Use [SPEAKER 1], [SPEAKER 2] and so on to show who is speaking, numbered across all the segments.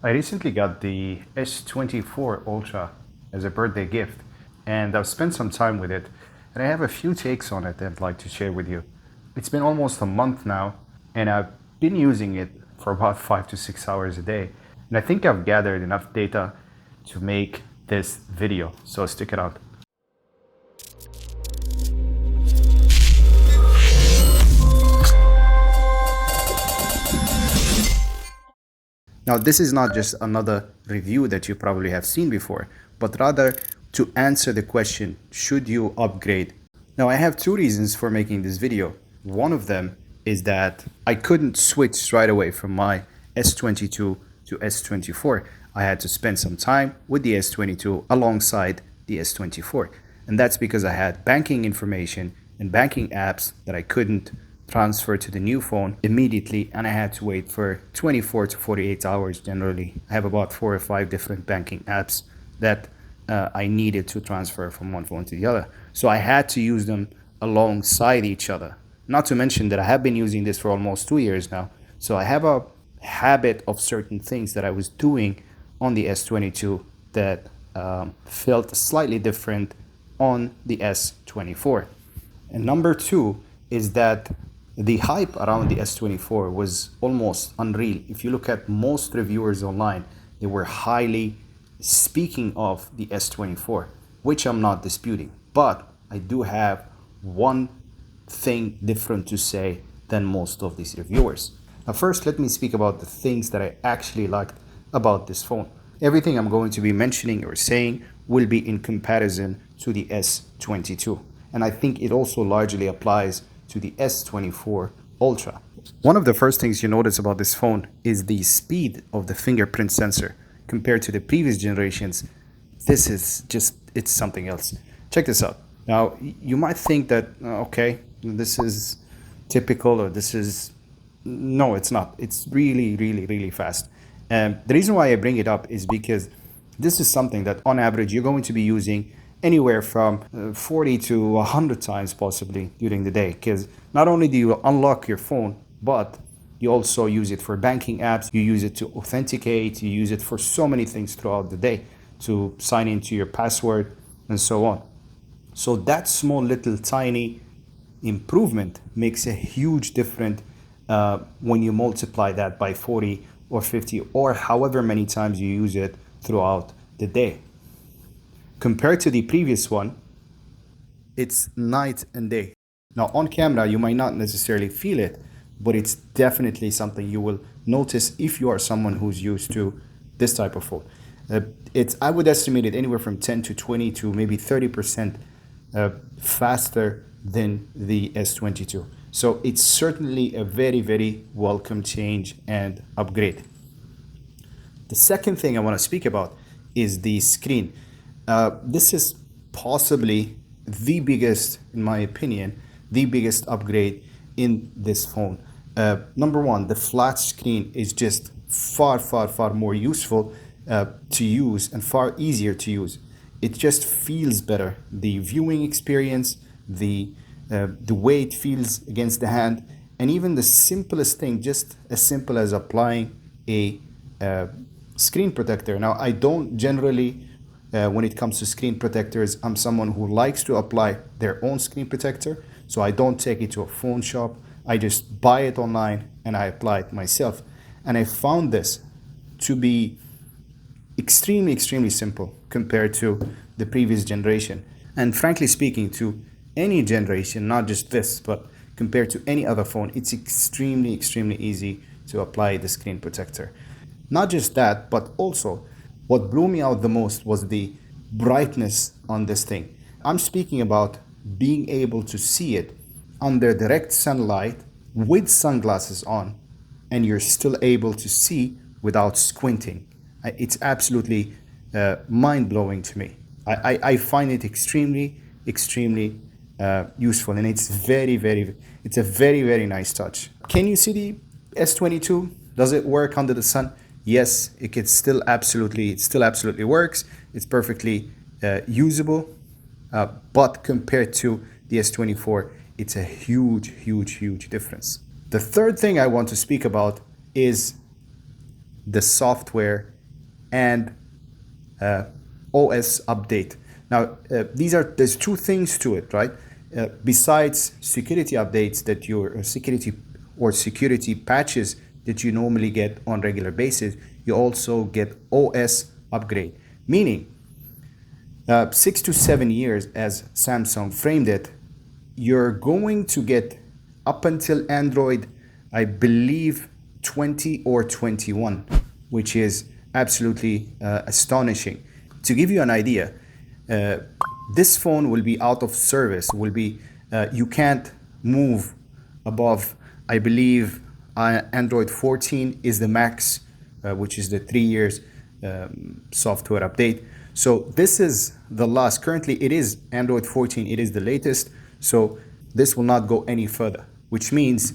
[SPEAKER 1] I recently got the S24 Ultra as a birthday gift, and I've spent some time with it, and I have a few takes on it that I'd like to share with you. It's been almost a month now, and I've been using it for about 5 to 6 hours a day, and I think I've gathered enough data to make this video, so stick it out. Now, this is not just another review that you probably have seen before, but rather to answer the question, should you upgrade? Now, I have two reasons for making this video. One of them is that I couldn't switch right away from my S22 to S24. I had to spend some time with the S22 alongside the S24. And that's because I had banking information and banking apps that I couldn't transfer to the new phone immediately, and I had to wait for 24 to 48 hours generally. I have about 4 or 5 different banking apps that I needed to transfer from one phone to the other. So I had to use them alongside each other. Not to mention that I have been using this for almost 2 years now. So I have a habit of certain things that I was doing on the S22 that felt slightly different on the S24. And number two is that the hype around the S24 was almost unreal. If you look at most reviewers online, they were highly speaking of the S24, which I'm not disputing. But I do have one thing different to say than most of these reviewers. Now, first, let me speak about the things that I actually liked about this phone. Everything I'm going to be mentioning or saying will be in comparison to the S22. And I think it also largely applies to the S24 Ultra. One of the first things you notice about this phone is the speed of the fingerprint sensor. Compared to the previous generations, this is just, it's something else. Check this out. Now, you might think that, okay, this is typical, or this is, no, it's not. It's really, really, really fast. And the reason why I bring it up is because this is something that on average you're going to be using anywhere from 40 to 100 times possibly during the day, because not only do you unlock your phone, but you also use it for banking apps, you use it to authenticate, you use it for so many things throughout the day, to sign into your password and so on. So that small little tiny improvement makes a huge difference when you multiply that by 40 or 50 or however many times you use it throughout the day. Compared to the previous one, it's night and day. Now, on camera, you might not necessarily feel it, but it's definitely something you will notice if you are someone who's used to this type of phone. I would estimate it anywhere from 10 to 20 to maybe 30% faster than the S22. So it's certainly a very, very welcome change and upgrade. The second thing I want to speak about is the screen. This is possibly the biggest, in my opinion, the biggest upgrade in this phone. Number one, the flat screen is just far, far, far more useful to use and far easier to use. It just feels better. The viewing experience, the way it feels against the hand, and even the simplest thing, just as simple as applying a screen protector. Now, I don't generally, when it comes to screen protectors, I'm someone who likes to apply their own screen protector. So I don't take it to a phone shop. I just buy it online and I apply it myself. And I found this to be extremely, extremely simple compared to the previous generation. And frankly speaking, to any generation, not just this, but compared to any other phone, it's extremely, extremely easy to apply the screen protector. Not just that, but also what blew me out the most was the brightness on this thing. I'm speaking about being able to see it under direct sunlight with sunglasses on, and you're still able to see without squinting. It's absolutely mind-blowing to me. I find it extremely, extremely useful, and it's it's a very, very nice touch. Can you see the S22? Does it work under the sun? Yes, it still absolutely works. It's perfectly usable, but compared to the S24, it's a huge, huge, huge difference. The third thing I want to speak about is the software and OS update. Now, there's two things to it, right? Besides security updates that your security patches that you normally get on regular basis, you also get OS upgrade, meaning 6 to 7 years, as Samsung framed it, you're going to get up until Android, I believe, 20 or 21, which is absolutely astonishing. To give you an idea, uh, this phone will be out of service, you can't move above, I believe, Android 14 is the max, which is the 3 years software update. So this is the last. Currently, it is Android 14. It is the latest. So this will not go any further, which means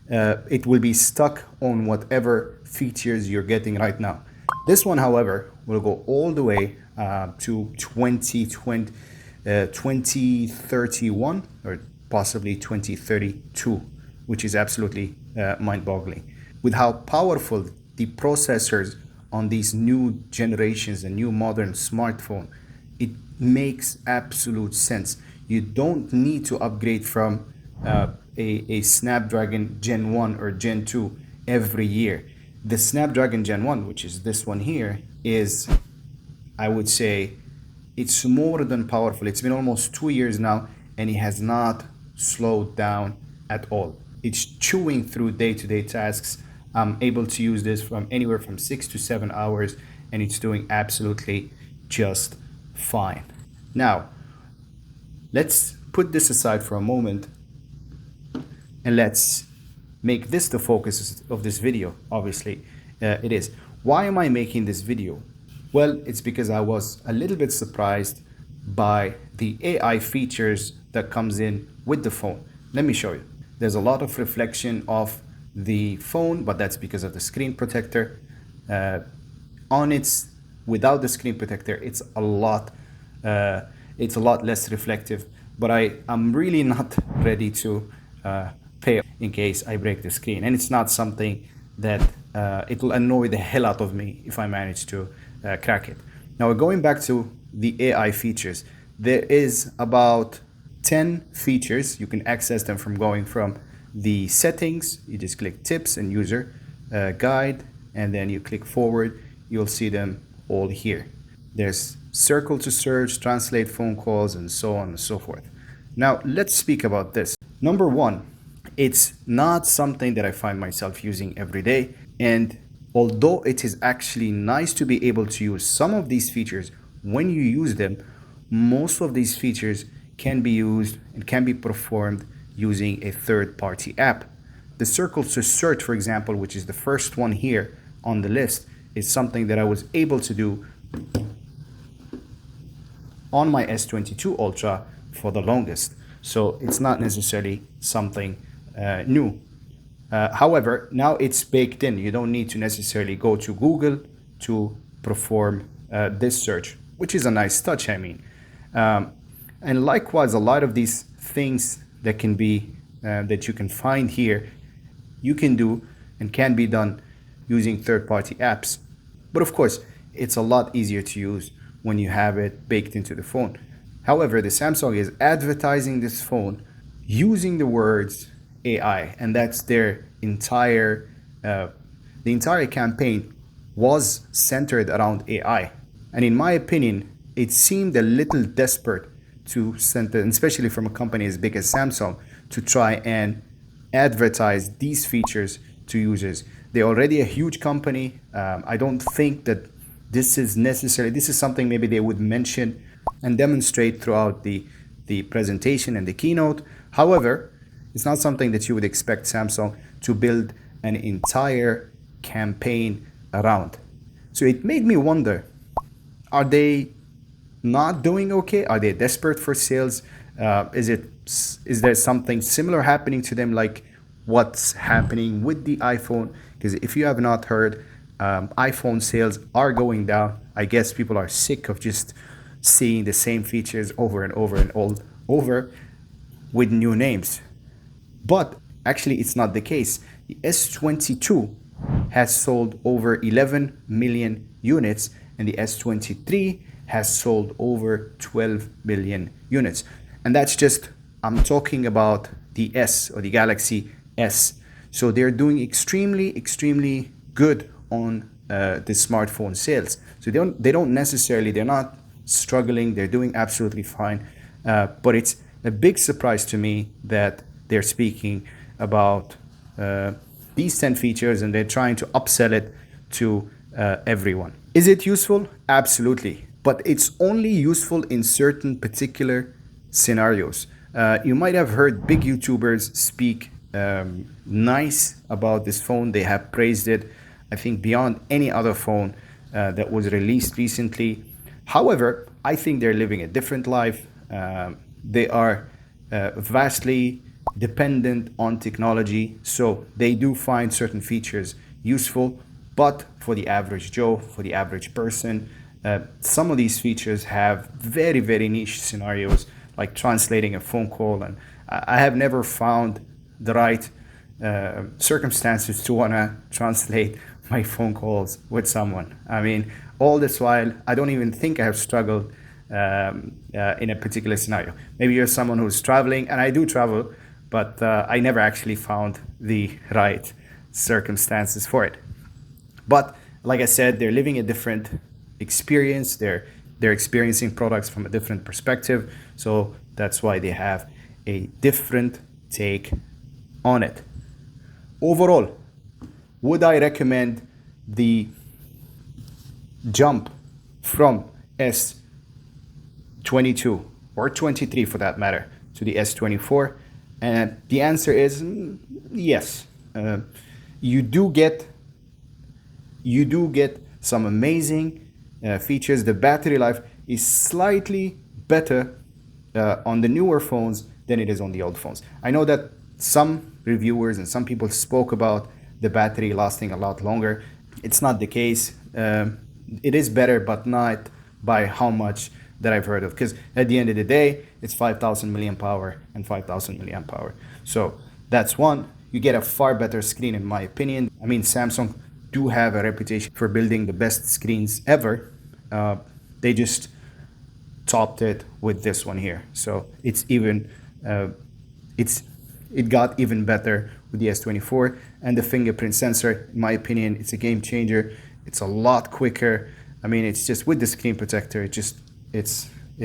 [SPEAKER 1] it will be stuck on whatever features you're getting right now. This one, however, will go all the way to 2031 or possibly 2032, which is absolutely mind-boggling. With how powerful the processors on these new generations and new modern smartphone, it makes absolute sense. You don't need to upgrade from a Snapdragon Gen 1 or Gen 2 every year. The Snapdragon Gen 1, which is this one here, is, I would say, it's more than powerful. It's been almost 2 years now, and it has not slowed down at all. It's chewing through day-to-day tasks. I'm able to use this from anywhere from 6 to 7 hours, and it's doing absolutely just fine. Now, let's put this aside for a moment, and let's make this the focus of this video. Obviously, it is. Why am I making this video? Well, it's because I was a little bit surprised by the AI features that comes in with the phone. Let me show you. There's a lot of reflection of the phone, but that's because of the screen protector. On its Without the screen protector, it's a lot less reflective. But I'm really not ready to pay in case I break the screen, and it's not something that it will annoy the hell out of me if I manage to crack it. Now, going back to the AI features, there is about 10 features. You can access them from going from the settings. You just click tips and user guide, and then you click forward. You'll see them all here. There's circle to search, translate phone calls, and so on and so forth. Now, let's speak about this. Number one, it's not something that I find myself using every day. And although it is actually nice to be able to use some of these features when you use them, most of these features can be used and can be performed using a third-party app. The circle to search, for example, which is the first one here on the list, is something that I was able to do on my S22 Ultra for the longest. So it's not necessarily something new. However, now it's baked in. You don't need to necessarily go to Google to perform this search, which is a nice touch, I mean. And likewise, a lot of these things that can be that you can find here, you can do and can be done using third-party apps. But of course, it's a lot easier to use when you have it baked into the phone. However, the Samsung is advertising this phone using the words AI, and that's their entire the entire campaign was centered around AI. And in my opinion, it seemed a little desperate to send, especially from a company as big as Samsung, to try and advertise these features to users. They're already a huge company. I don't think that this is necessary. This is something maybe they would mention and demonstrate throughout the presentation and the keynote. However, it's not something that you would expect Samsung to build an entire campaign around. So it made me wonder, are they not doing okay? Are they desperate for sales? Is there something similar happening to them like what's happening with the iPhone? Because if you have not heard, iPhone sales are going down. I guess people are sick of just seeing the same features over and over and all over with new names. But actually, it's not the case. The S22 has sold over 11 million units, and the S23 has sold over 12 million units. And that's just, I'm talking about the S, or the Galaxy S. So they're doing extremely good on the smartphone sales. So they don't necessarily, they're not struggling, they're doing absolutely fine. But it's a big surprise to me that they're speaking about these 10 features and they're trying to upsell it to everyone. Is it useful? Absolutely. But it's only useful in certain particular scenarios. You might have heard big YouTubers speak nice about this phone. They have praised it, I think, beyond any other phone that was released recently. However, I think they're living a different life. They are vastly dependent on technology, so they do find certain features useful. But for the average Joe, for the average person, some of these features have very niche scenarios, like translating a phone call. And I have never found the right circumstances to want to translate my phone calls with someone. I mean, all this while, I don't even think I have struggled in a particular scenario. Maybe you're someone who's traveling, and I do travel, but I never actually found the right circumstances for it. But like I said, they're living a different experience. They're experiencing products from a different perspective. So that's why they have a different take on it. Overall, would I recommend the jump from S22 or 23 for that matter to the S24? And the answer is yes. You do get some amazing features. The battery life is slightly better on the newer phones than it is on the old phones. I know that some reviewers and some people spoke about the battery lasting a lot longer. It's not the case. It is better, but not by how much that I've heard of. Because at the end of the day, it's 5,000 milliamp hour and 5,000 milliamp hour. So that's one. You get a far better screen, in my opinion. I mean, Samsung do have a reputation for building the best screens ever. They just topped it with this one here. So it's even it got even better with the S24, and the fingerprint sensor, in my opinion, it's a game changer. It's a lot quicker. I mean, it's just with the screen protector, it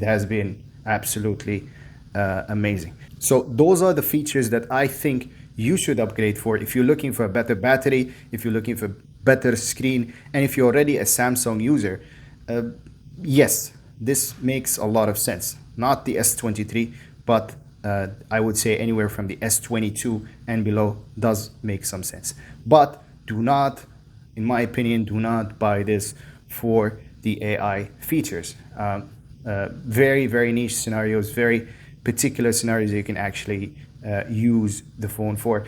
[SPEAKER 1] has been absolutely amazing. So those are the features that I think you should upgrade for if you're looking for a better battery, if you're looking for better screen, and if you're already a Samsung user. Yes, this makes a lot of sense. Not the S23, but I would say anywhere from the S22 and below does make some sense. But do not, in my opinion, do not buy this for the AI features. Very niche scenarios, very particular scenarios you can actually use the phone for.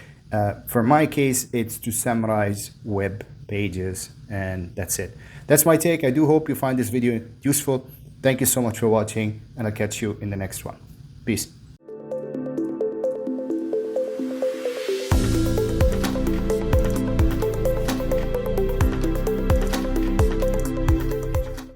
[SPEAKER 1] For my case, it's to summarize web pages, and that's it. That's my take. I do hope you find this video useful. Thank you so much for watching, and I'll catch you in the next one. Peace.